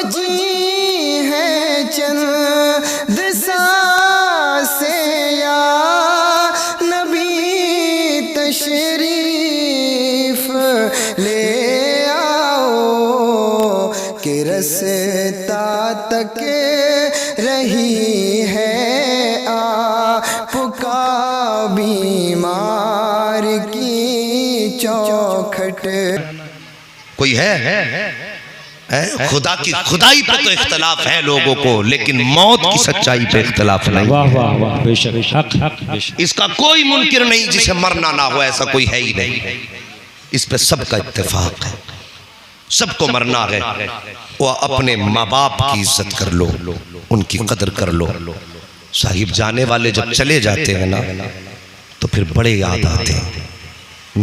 जी है चंद सांसें या नबी तशरीफ ले आओ कि रस्ता तक रही है आपका बीमार की चौखट। कोई है खुदा की खुदाई पे तो इख्तलाफ है लोगों को, लेकिन मौत की सच्चाई पे इख्तलाफ नहीं। वाह वाह वाह, बेशक बेशक। इसका कोई मुनकिर नहीं जिसे मरना ना हो, ऐसा कोई है ही नहीं। इस पे सबका इत्तेफाक है, सबको मरना है। वो अपने माँ बाप की इज्जत कर लो, उनकी कदर कर लो। साहिब जाने वाले जब चले जाते हैं ना तो फिर बड़े याद आते हैं।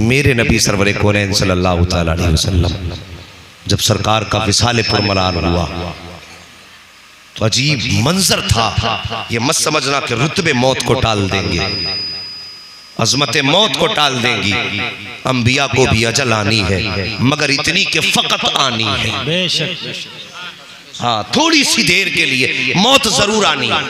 मेरे नबी सरवर कौनैन सल्लल्लाहु तआला अलैहि वसल्लम जब सरकार का विसाले पुरमलान हुआ तो अजीब मंजर था। ये मत समझना कि रुतबे मौत को टाल देंगे, अजमत मौत को टाल देंगी। अंबिया को भी अजल आनी है, मगर इतनी के फकत आनी है। हाँ, थोड़ी सी देर के लिए मौत जरूर आनी है,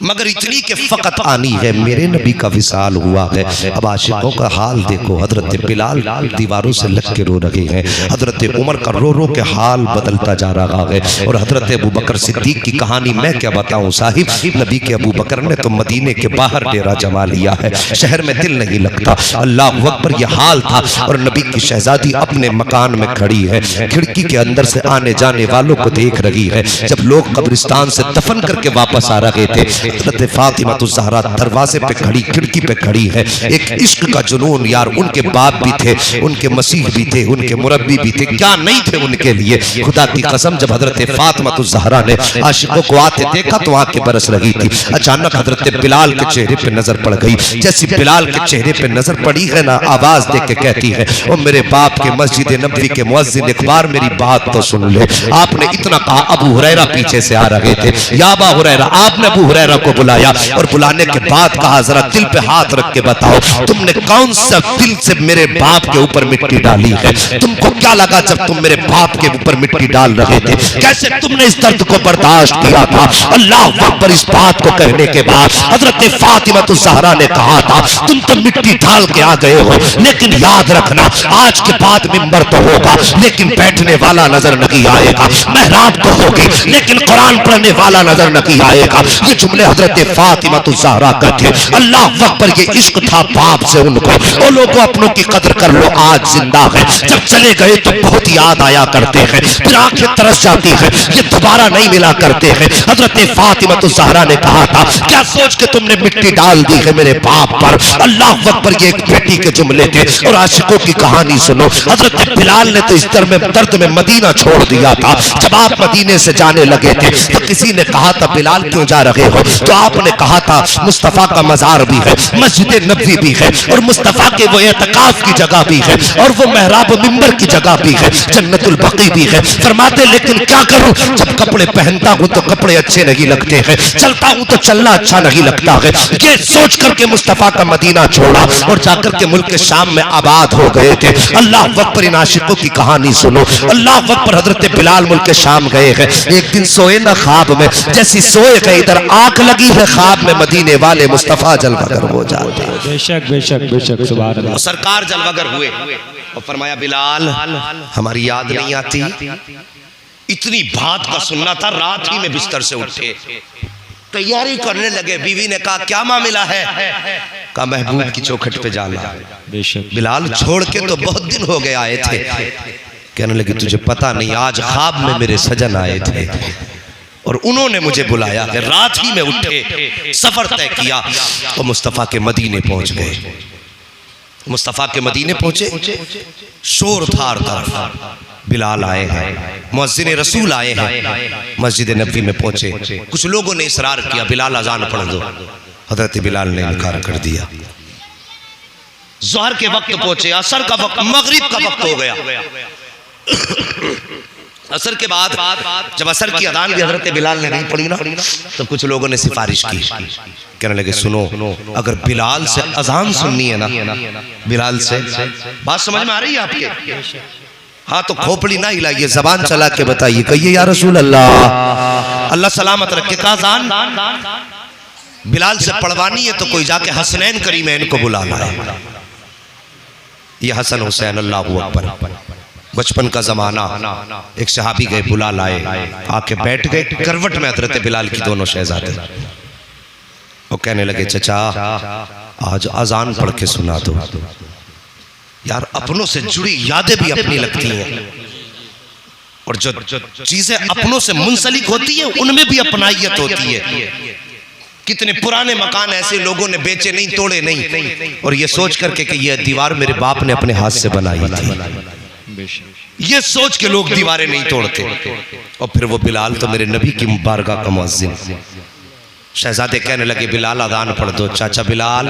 मगर इतनी के फकत आनी है। मेरे नबी का विसाल हुआ है। अब आशिकों का हाल देखो। हजरत बिलाल दीवारों से लग के रो रहे हैं, हजरत उमर का रो रो के हाल बदलता जा रहा है, और हजरत अबू बकर सिद्दीक की कहानी मैं क्या बताऊं साहिब। नबी के अबू बकर ने तो मदीने के बाहर डेरा जमा लिया है, शहर में दिल नहीं लगता। अल्लाह अकबर यह हाल था। और नबी की शहजादी अपने मकान में खड़ी है, खिड़की के अंदर से आने जाने वालों को देख रही है। जब लोग कब्रिस्तान से दफन करके वापस आ रहे थे, हज़रत फातिमा ज़हरा दरवाजे पे खड़ी, खिड़की पे खड़ी है। एक इश्क का जुनून यार, उनके बाप भी थे, उनके मसीह भी थे, उनके मुरब्बी भी थे, क्या नहीं थे उनके लिए। खुदा की कसम जब हज़रत फातिमा ज़हरा ने आशिकों को आते देखा तो आंखें बरस रही थी। अचानक हज़रत बिलाल के चेहरे पे नजर पड़ गई। जैसी बिलाल के चेहरे पे नजर पड़ी है ना, आवाज दे के कहती है, ओ मेरे बाप के मस्जिद नबवी के मुअज्जिन, एक बार मेरी बात तो सुन ले। आपने इतना कहा, अबू हुरैरा पीछे से आ रहे थे। या अबा हुरैरा, आपने अबू हुरैरा को बुलाया और बुलाने के बाद कहा, जरा दिल पे हाथ रख के बताओ, तुमने कौन सा दिल से मेरे बाप के ऊपर मिट्टी डाली है? तुमको क्या लगा जब तुम मेरे बाप के ऊपर मिट्टी डाल रहे थे? कैसे तुमने इस दर्द को बर्दाश्त किया था? अल्लाह अकबर। इस बात को कहने के बाद हजरत फातिमा ज़हरा ने कहा था, तुम तो मिट्टी डाल के आ गए हो, लेकिन याद रखना आज के बाद मिंबर तो होगा लेकिन बैठने वाला नजर नहीं आएगा, मेहराब तो होगी लेकिन कुरान पढ़ने वाला नजर नहीं आएगा। ये जुमले हजरत फातिमा ज़हरा का थे। अल्लाह अकबर। ये इश्क था बाप से उनको। वो लोगों अपनों की कदर कर लो, आज जिंदा है, जब चले गए तो बहुत याद आया करते हैं, फिर आंखें तरस जाती है, ये दोबारा नहीं मिला करते हैं। हजरत फातिमा ज़हरा ने कहा था, क्या सोच के तुमने मिट्टी डाल दी है मेरे बाप पर? अल्लाह अकबर। ये एक बेटी के जुमले थे। और आशिकों की कहानी सुनो, हजरत बिलाल ने तो इस दर्द में मदीना छोड़ दिया था। जब आप मदीने से जाने लगे थे तो किसी ने कहा था, बिलाल क्यों जा रहे हो? तो आपने कहा था, मुस्तफा का मजार भी है, मस्जिद नबवी भी है, और मुस्तफा के वो एतकाफ की जगह भी है, और वो मेहराब मिंबर की जगह भी है, जन्नतुल बकी भी है। फरमाते लेकिन क्या करूं, जब कपड़े पहनता हूं तो कपड़े अच्छे नहीं लगते हैं, चलता हूं तो चलना अच्छा नहीं लगता है। ये सोच करके मुस्तफा का मदीना छोड़ा और जाकर के मुल्क शाम में आबाद हो गए थे। अल्लाह अकबर। इन आशिकों की कहानी सुनो। अल्लाह अकबर। हजरत बिलाल मुल्क शाम गए हैं। एक दिन सोए ना ख्वाब में, जैसी सोए गए इधर आंख लगी है ख्वाब में, मदीने वाले मुस्तफा जलवागर हो जाते हैं। बेशक बेशक बेशक, सुभान अल्लाह। सरकार जलवागर हुए और फरमाया, बिलाल हमारी याद नहीं आती? इतनी बात का सुनना था, रात ही में बिस्तर से उठे, तैयारी करने लगे। बीवी ने कहा, क्या मामला है? कहा, महबूब की चौखट पे जाना। बिलाल छोड़ के तो बहुत दिन हो गए आए थे। कहने लगे, तुझे पता नहीं, आज ख्वाब में मेरे सजन आए थे और उन्होंने मुझे बुलाया है। रात ही में उठे, सफर तय किया और मुस्तफा के मदीने पहुंच गए। मुस्तफा के मदीने पहुंचे, शोर था हर तरफ। बिलाल आए हैं, मुअज्जिन रसूल आए हैं, मस्जिद नबवी में पहुंचे। कुछ लोगों ने इसरार किया, बिलाल अजान पढ़ दो। हजरत बिलाल ने इनकार कर दिया। ज़ोहर के वक्त पहुंचे, असर का वक्त, मगरिब का वक्त हो गया। असर के बाद जब असर की अजान भी हजरत बिलाल ने नहीं पढ़ी ना, तो कुछ लोगों ने सिफारिश की। कहने लगे, सुनो, अगर बिलाल से अजान सुननी है ना, बिलाल से, बात समझ में आ रही है आपके? हाँ तो खोपड़ी ना हिलाइए, जबान चला के बताइए, कहिए या रसूल अल्लाह। अल्लाह सलामत रखे। का जान बिलाल से पढ़वानी है तो कोई जाके हसनैन करीमैन को बुला लाए। ये हसन हुसैन अल्लाहू अकबर, बचपन का जमाना। एक सहाबी गए, बुला लाए, आके बैठ गए करवट में हजरत बिलाल की दोनों शहजादे। वो कहने लगे चचा आज अजान पढ़ के सुना दो। यार अपनों से जुड़ी यादें भी अपनी लगती हैं, और जो चीजें अपनों से मुंसलिक होती है उनमें भी अपनाइयत होती है। कितने पुराने मकान ऐसे लोगों ने बेचे नहीं, तोड़े नहीं, और ये सोच करके कि ये दीवार मेरे बाप ने अपने हाथ से बनाई थी, ये सोच के लोग दीवारें नहीं तोड़ते। और फिर वो बिलाल तो मेरे नबी की मुबारका का मुअज्जिन। शहजादे कहने लगे बिलाल अजान पढ़ दो। चाचा बिलाल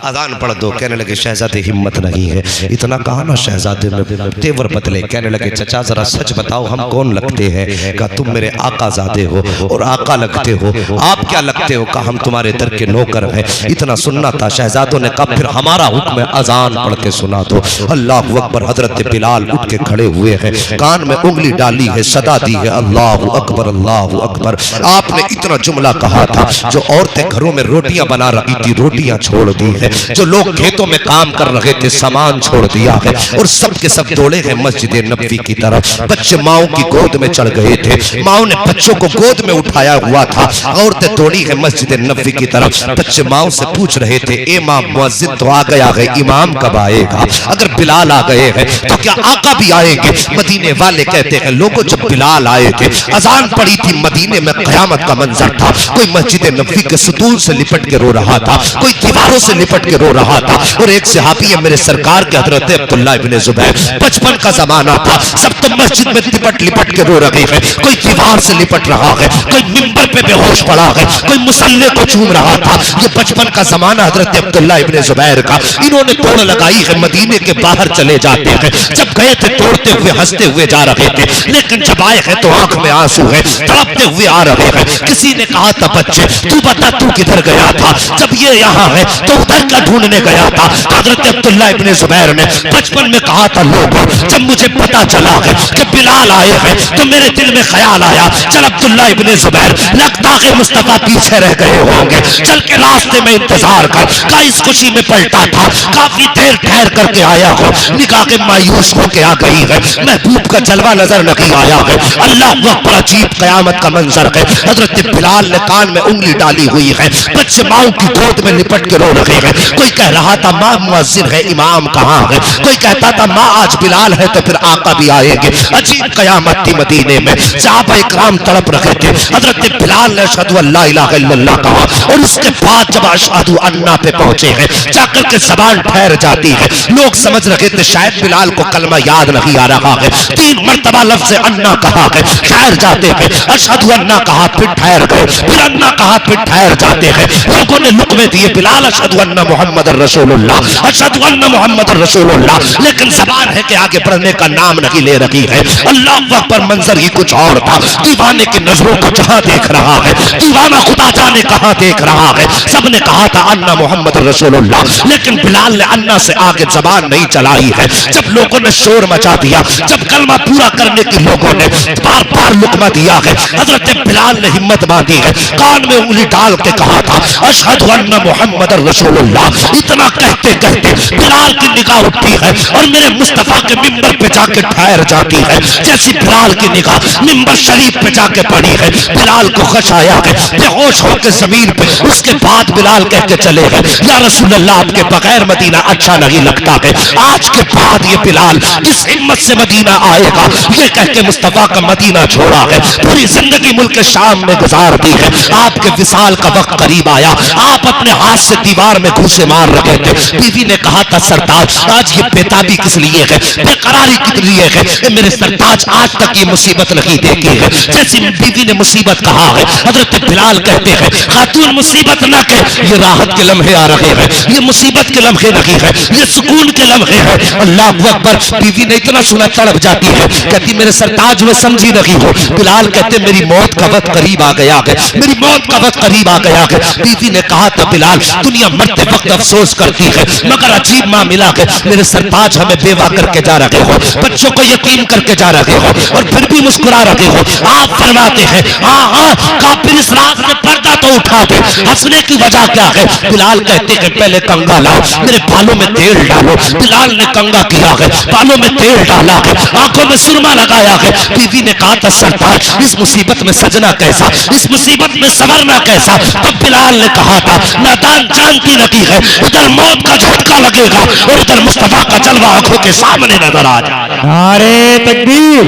अजान पढ़ दो। कहने लगे शहजादे हिम्मत नहीं है। इतना कहा ना शहजादे में तेवर बदले। कहने लगे चचा जरा सच बताओ हम कौन लगते हैं? कहा तुम मेरे आकाजादे हो और आका लगते हो। आप क्या लगते हो? कहा हम तुम्हारे दर के नौकर हैं। इतना सुनना था। शहजादों ने कहा फिर हमारा हुक्म अजान पढ़ के सुना दो। अल्लाह अकबर। हजरत बिलाल उठ के खड़े हुए हैं, कान में उंगली डाली है, सदा दी है अल्लाह अकबर अल्लाह अकबर। आपने इतना जुमला कहा था, जो औरतें घरों में रोटियां बना रही थी रोटियां छोड़ दी है, जो लोग खेतों में काम कर रहे थे सामान छोड़ दिया है, और सब के सब दौड़े हैं मस्जिद नबवी की तरफ। बच्चे माओ की गोद में चढ़ गए थे, माओ ने बच्चों को गोद में उठाया हुआ था। औरतें दौड़ी है मस्जिद नबवी की तरफ। बच्चे माओ से पूछ रहे थे ए माँ मुअज्जिन तो आ गया है, इमाम कब आएगा? अगर बिलाल आ गए हैं तो क्या आका भी आएंगे? मदीने वाले कहते हैं लोगों जब बिलाल आए थे अजान पड़ी थी, मदीने में कयामत का मंजर था। कोई मस्जिद नबवी के सुतून से लिपट के रो रहा था, कोई दीवारों से लिपट के रो रहा था। और एक सहाबी है मेरे सरकार के हजरत अब्दुल्लाह इब्ने जुबैर, बचपन का जमाना था, सब तो मस्जिद में लिपट लिपट के रो रहे हैं। कोई दीवार से लिपट रहा है, कोई मिंबर पे बेहोश पड़ा है, कोई मुसल्ले को चूम रहा था। ये बचपन का जमाना हजरत अब्दुल्लाह इब्ने जुबैर का। इन्होंने तोड़ लगाई है, मदीने के बाहर चले जाते हैं। जब गए थे तोड़ते हुए हंसते हुए जा रहे थे, लेकिन जब आए हैं तो आंख में आंसू है, तड़पते हुए आ रहे हैं। किसी ने कहा था बच्चे तू बता तू किधर गया था? जब ये यहाँ है तो उधर का ढूंढने गया था। हजरत अब्दुल्लाह इब्ने जुबैर ने बचपन में कहा था लोगों जब मुझे पता चला है कि बिलाल आए हैं तो मेरे दिल में ख्याल आया चल अब्दुल्लाह इब्ने जुबैर लगता है मुस्तफा पीछे रह गए होंगे, चल के रास्ते में इंतजार कर। का इस खुशी में पलटा था, काफी देर ठहर करके आया हो, निगाह के मायूस होके आ गई है, महबूब का जलवा नजर नहीं आया है। अल्लाह अकबर, अजीब कयामत का मंजर है। हजरत बिलाल ने कान में उंगली डाली हुई है, बच्चे माओ की गोद में लिपट के रो रहे हैं। कोई कह रहा था माँ मुअज्जिन है, इमाम कहाँ है? कोई कहता था माँ आज बिलाल है तो फिर आका भी आएंगे। अजीब कयामत थी मदीने में, सहाबा इकराम तड़प रहे थे। हजरत बिलाल ने अशहदु अल्ला इलाहा इल्लल्लाह कहा, और उसके बाद जब अशहदु अन्ना पे पहुंचे हैं जाकर के जबान ठहर जाती है। लोग समझ रहे थे शायद बिलाल को कलमा याद नहीं आ रहा है, 3 मरतबा लफ्ज़ अन्ना कहा है, ठहर जाते हैं। अशहदु अन्ना कहा फिर ठहर गए, फिर अन्ना कहा फिर ठहर जाते हैं। लोगों ने लुक़मे दिए बिलाल अशहदु अन्ना मुहम्मदुर रसूलुल्लाह, अशहदु अन्ना मुहम्मदुर रसूलुल्लाह, लेकिन ज़बान है कि आगे बढ़ने का नाम नहीं ले रही है। अल्लाह अकबर, मंजर ही कुछ और था। दीवाने की नजरों को जहां देख रहा है, दीवाना खुदा जाने कहां देख रहा है। सबने कहा था अन्ना मुहम्मदुर रसूलुल्लाह, लेकिन बिलाल ने अन्ना से आगे जबान नहीं चलाई है। जब लोगों ने शोर मचा दिया, जब कलमा पूरा करने की लोगों ने बार बार लुक़मा दिया है, हजरत बिलाल ने हिम्मत बांधी है, कान में उंगली डाल के कहा था अशहदु अन्ना मुहम्मदुर रसूलुल्लाह। इतना कहते कहते बिलाल की निगाह उठती है और मेरे मुस्तफा के मिंबर पे जाके ठहर जाती है। जैसी बिलाल की निगाह मिंबर शरीफ पे जाके पड़ी है, बिलाल को खश आया है, बेहोश होकर जमीन पे। उसके बाद बिलाल कह के चले गए या रसूल अल्लाह आपके बगैर मदीना अच्छा नहीं लगता है। आज के बाद ये बिलाल किस हिम्मत से मदीना आएगा? ये कह के मुस्तफा का मदीना छोड़ा है, पूरी जिंदगी मुल्क शाम में गुजार दी है। आपके विसाल का वक्त करीब आया, आप अपने हाथ से दीवार में घूसे मार रहे थे। बीवी ने कहा था सरताज आज ये बेताबी किस लिए है, बेकरारी किस लिए है? मेरे सरताज आज तक ये मुसीबत नहीं देखी है। जैसी बीवी ने मुसीबत कहा है, हजरत बिलाल कहते हैं खातून मुसीबत न कह, ये राहत के लम्हे आ रहे हैं, ये मुसीबत के लम्हे नहीं है, ये सुकून के लम्हे हैं। अल्लाह अकबर, बीवी ने इतना सुना तड़प जाती है, कहती मेरे सरताज में समझी नहीं हो। बिलाल कहते मेरी मौत का वक्त करीब आ गया है, मेरी मौत का बहुत करीब आ गया है। बीवी ने कहा था बिलाल दुनिया मरते वक्त अफसोस करती है, मगर अजीब मामला है, मेरे सरताज हमें बेवा करके जा रहे हो, बच्चों को यतीम करके जा रहे हो और फिर भी मुस्कुरा रहे हो। आप फरमाते हैं हाँ काफिर इस रात में पर्दा तो उठा दे, हंसने की वजह क्या है? बिलाल कहते हैं पहले कंगा लाओ, मेरे बालों में तेल डालो। बिलाल ने कंगा किया है, बालों में तेल डाला है, आंखों में सुरमा लगाया है। बीवी ने कहा था सरताज इस मुसीबत में सजना कैसा, इस मुसीबत में संवरना कैसा? तब बिलाल ने कहा था नादान जानती लगी है, उधर मौत का झटका लगेगा और उधर मुस्तफा का जलवा आंखों के सामने नजर आ जाएगा। नारे तकबीर,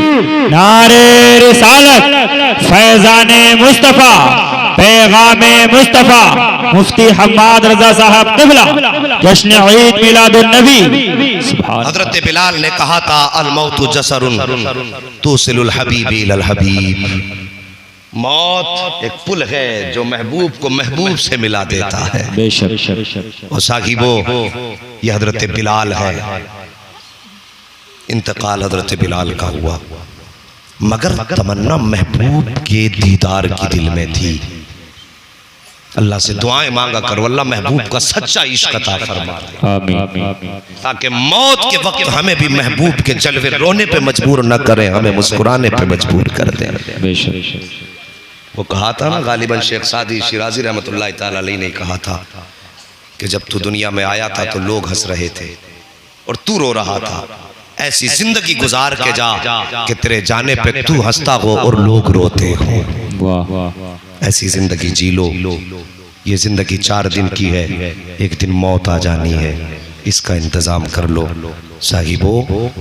नारे रिसालत, फैजाने मुस्तफा, पैगामे मुस्तफा, मुफ्ती हम्माद रजा साहब क़िबला, जश्न ईद मिलादुन नबी। हजरत बिलाल ने कहा था अल मौतु जसरुन तुसिलुल हबीबी इलल हबीब। मौत एक पुल है जो महबूब को महबूब से मिला देता है। बेशक। और साहिबो ये हजरत बिलाल है, इंतकाल हजरत बिलाल का हुआ, मगर तमन्ना महबूब के दीदार की दिल में थी। अल्लाह से दुआएं मांगा करो अल्लाह महबूब का सच्चा इश्क अता फरमा दे, ताकि मौत के वक्त हमें भी महबूब के जलवे रोने पे मजबूर न करें, हमें मुस्कुराने पे मजबूर कर दें। वो कहा था ना गालिबन शेख सादी शिराजी रहमतुल्लाह ताला अलैह ने कहा था कि जब तू दुनिया में आया था तो लोग हंस रहे थे और तू रो रहा था। ऐसी जिंदगी गुजार के जा कि तेरे जाने पे तू हंसता हो और लोग रोते हो। ऐसी जिंदगी जी लो। ये जिंदगी 4 दिन की है, एक दिन मौत आ जानी है, इसका इंतजाम कर लो। साहिबो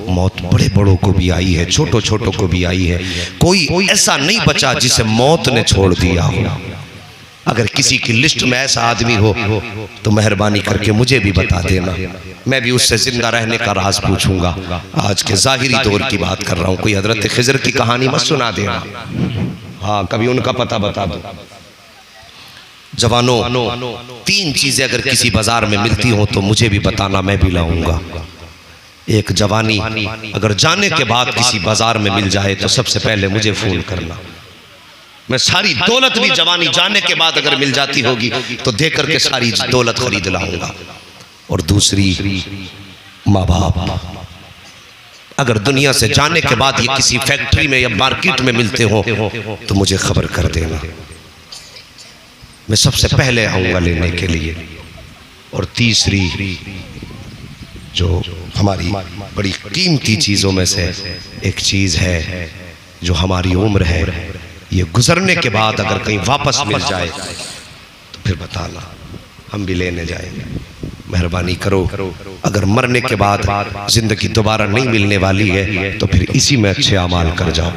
मौत बड़े बड़ों को भी आई है, छोटो छोटों को भी आई है, कोई ऐसा नहीं बचा जिसे मौत ने छोड़ दिया हो। अगर किसी की लिस्ट में ऐसा आदमी हो तो मेहरबानी करके मुझे भी बता देना, मैं भी उससे जिंदा रहने का राज पूछूंगा। आज के जाहिरी दौर की बात कर रहा हूँ, कोई हजरत खिजर की कहानी मत सुना देना। हाँ कभी उनका पता बता दो। जवानों 3 चीजें अगर किसी बाजार में मिलती हो तो मुझे भी बताना, मैं भी लाऊंगा। एक जवानी अगर जाने के बाद किसी बाजार में मिल जाए तो सबसे पहले मुझे फोन करना, मैं सारी दौलत भी जवानी जाने के बाद अगर मिल जाती होगी तो दे करके सारी दौलत खरीद लाऊंगा। और दूसरी माँ बाप, अगर दुनिया से जाने के बाद ये किसी फैक्ट्री में या मार्केट में मिलते हो तो मुझे खबर कर देना, मैं सबसे पहले आऊंगा लेने के लिए। और तीसरी जो हमारी बड़ी कीमती चीज़ों में से एक चीज़ है जो हमारी उम्र है, ये गुजरने के बाद अगर कहीं वापस मिल जाए तो फिर बताना, हम भी लेने जाएंगे। मेहरबानी करो, अगर मरने के बाद जिंदगी दोबारा नहीं मिलने वाली है तो फिर इसी में अच्छे अमाल कर जाओ।